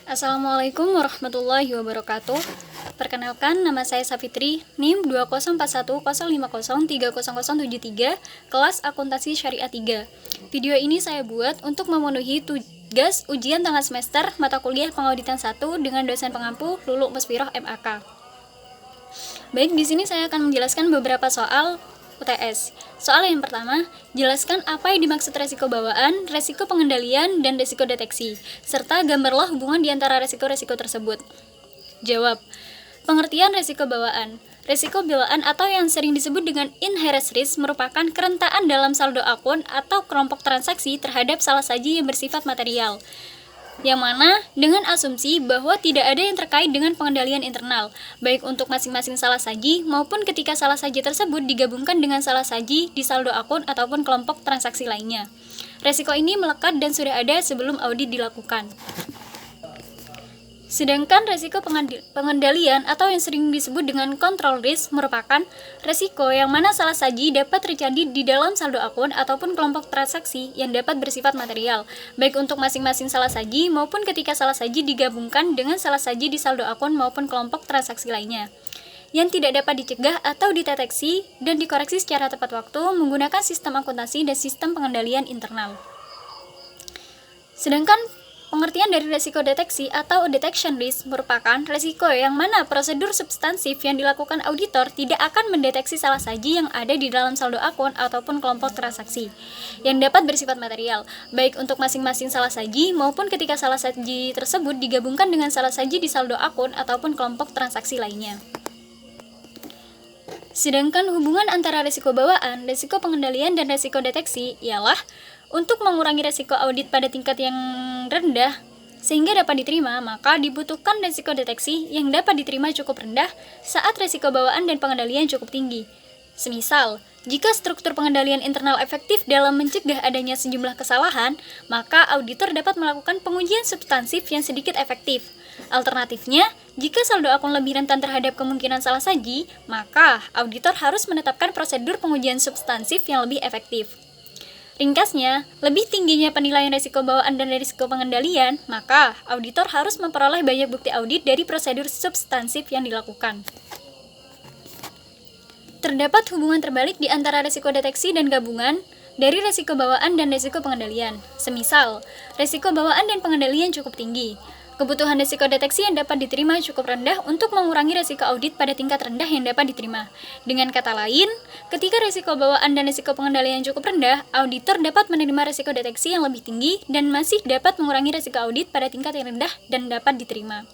Assalamualaikum warahmatullahi wabarakatuh. Perkenalkan, nama saya Safitri, NIM 2011050300073, kelas Akuntansi Syariah 3. Video ini saya buat untuk memenuhi tugas ujian tengah semester mata kuliah Pengauditan 1 dengan dosen pengampu Lulu Musfiroh MAK. Baik, di sini saya akan menjelaskan beberapa soal UTS. Soal yang pertama, jelaskan apa yang dimaksud resiko bawaan, resiko pengendalian, dan resiko deteksi, serta gambarlah hubungan di antara resiko-resiko tersebut. Jawab. Pengertian resiko bawaan. Resiko bawaan atau yang sering disebut dengan inherent risk merupakan kerentaan dalam saldo akun atau kelompok transaksi terhadap salah saji yang bersifat material, yang mana dengan asumsi bahwa tidak ada yang terkait dengan pengendalian internal, baik untuk masing-masing salah saji maupun ketika salah saji tersebut digabungkan dengan salah saji di saldo akun ataupun kelompok transaksi lainnya. Resiko ini melekat dan sudah ada sebelum audit dilakukan. Sedangkan resiko pengendalian atau yang sering disebut dengan control risk merupakan resiko yang mana salah saji dapat terjadi di dalam saldo akun ataupun kelompok transaksi yang dapat bersifat material, baik untuk masing-masing salah saji maupun ketika salah saji digabungkan dengan salah saji di saldo akun maupun kelompok transaksi lainnya, yang tidak dapat dicegah atau dideteksi dan dikoreksi secara tepat waktu menggunakan sistem akuntansi dan sistem pengendalian internal. Sedangkan pengertian dari resiko deteksi atau detection risk merupakan resiko yang mana prosedur substansif yang dilakukan auditor tidak akan mendeteksi salah saji yang ada di dalam saldo akun ataupun kelompok transaksi yang dapat bersifat material, baik untuk masing-masing salah saji maupun ketika salah saji tersebut digabungkan dengan salah saji di saldo akun ataupun kelompok transaksi lainnya. Sedangkan hubungan antara resiko bawaan, resiko pengendalian, dan resiko deteksi ialah untuk mengurangi resiko audit pada tingkat yang rendah sehingga dapat diterima, maka dibutuhkan resiko deteksi yang dapat diterima cukup rendah saat resiko bawaan dan pengendalian cukup tinggi. Semisal, jika struktur pengendalian internal efektif dalam mencegah adanya sejumlah kesalahan, maka auditor dapat melakukan pengujian substansif yang sedikit efektif. Alternatifnya, jika saldo akun lebih rentan terhadap kemungkinan salah saji, maka auditor harus menetapkan prosedur pengujian substansif yang lebih efektif. Ringkasnya, lebih tingginya penilaian risiko bawaan dan risiko pengendalian, maka auditor harus memperoleh banyak bukti audit dari prosedur substansif yang dilakukan. Terdapat hubungan terbalik di antara risiko deteksi dan gabungan dari risiko bawaan dan risiko pengendalian. Semisal, risiko bawaan dan pengendalian cukup tinggi, kebutuhan risiko deteksi yang dapat diterima cukup rendah untuk mengurangi risiko audit pada tingkat rendah yang dapat diterima. Dengan kata lain, ketika risiko bawaan dan risiko pengendalian cukup rendah, auditor dapat menerima risiko deteksi yang lebih tinggi dan masih dapat mengurangi risiko audit pada tingkat yang rendah dan dapat diterima.